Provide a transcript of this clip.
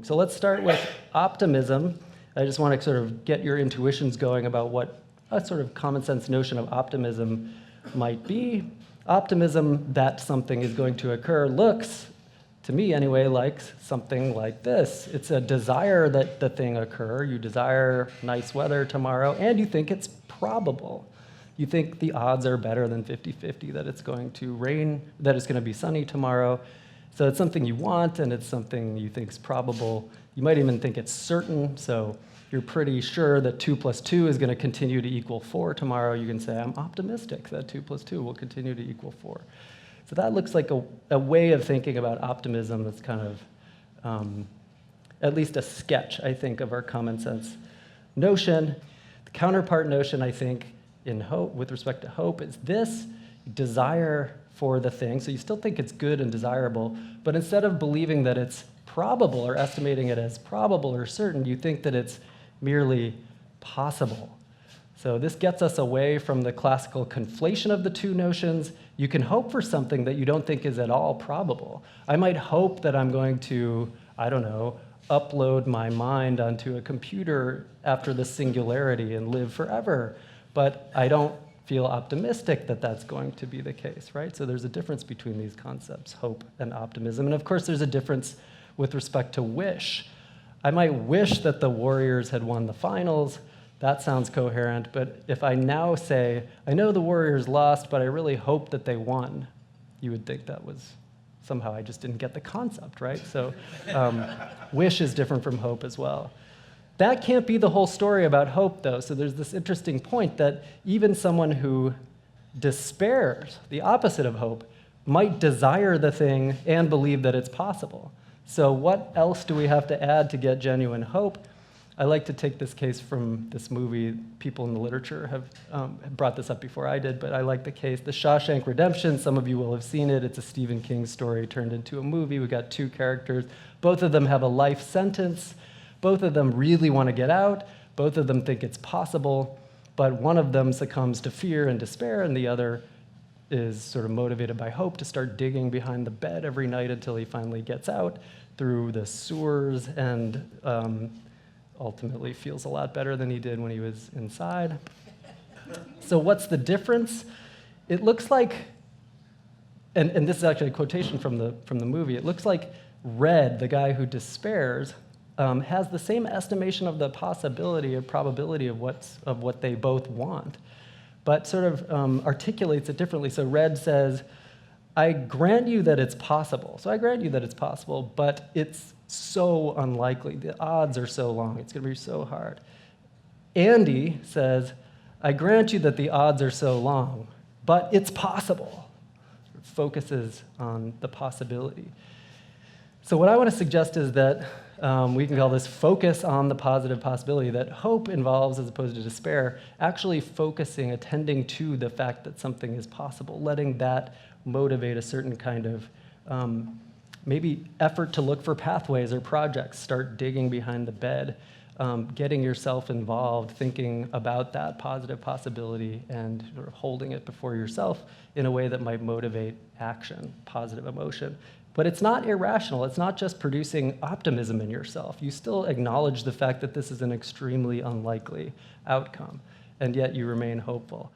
So let's start with optimism. I just want to sort of get your intuitions going about what a sort of common sense notion of optimism might be. Optimism that something is going to occur looks, to me anyway, like something like this. It's a desire that the thing occur. You desire nice weather tomorrow, and you think it's probable. You think the odds are better than 50-50 that it's going to rain, that it's going to be sunny tomorrow. So it's something you want, and it's something you think is probable. You might even think it's certain, so you're pretty sure that 2 + 2 is going to continue to equal 4 tomorrow. You can say, I'm optimistic that 2 + 2 will continue to equal 4. So that looks like a way of thinking about optimism that's kind of at least a sketch, I think, of our common sense notion. The counterpart notion, I think, in hope, with respect to hope, is this desire for the thing. So you still think it's good and desirable, but instead of believing that it's probable or estimating it as probable or certain, you think that it's merely possible. So this gets us away from the classical conflation of the two notions. You can hope for something that you don't think is at all probable. I might hope that I'm going to, I don't know, upload my mind onto a computer after the singularity and live forever, but I don't feel optimistic that that's going to be the case, right? So there's a difference between these concepts, hope and optimism. And of course, there's a difference with respect to wish. I might wish that the Warriors had won the finals. That sounds coherent. But if I now say, I know the Warriors lost, but I really hope that they won, you would think that was somehow I just didn't get the concept, right? So wish is different from hope as well. That can't be the whole story about hope, though. So there's this interesting point that even someone who despairs, the opposite of hope, might desire the thing and believe that it's possible. So what else do we have to add to get genuine hope? I like to take this case from this movie. People in the literature have brought this up before I did, but I like the case, The Shawshank Redemption. Some of you will have seen it. It's a Stephen King story turned into a movie. We've got two characters. Both of them have a life sentence. Both of them really want to get out. Both of them think it's possible, but one of them succumbs to fear and despair, and the other is sort of motivated by hope to start digging behind the bed every night until he finally gets out through the sewers and ultimately feels a lot better than he did when he was inside. So what's the difference? It looks like, and this is actually a quotation from the movie, it looks like Red, the guy who despairs, has the same estimation of the possibility or probability of what they both want, but sort of articulates it differently. So Red says, I grant you that it's possible. So I grant you that it's possible, but it's so unlikely. The odds are so long. It's going to be so hard. Andy says, I grant you that the odds are so long, but it's possible. It focuses on the possibility. So what I want to suggest is that we can call this focus on the positive possibility, that hope involves, as opposed to despair, actually focusing, attending to the fact that something is possible, letting that motivate a certain kind of maybe effort to look for pathways or projects, start digging behind the bed, getting yourself involved, thinking about that positive possibility and sort of holding it before yourself in a way that might motivate action, positive emotion. But it's not irrational. It's not just producing optimism in yourself. You still acknowledge the fact that this is an extremely unlikely outcome, and yet you remain hopeful.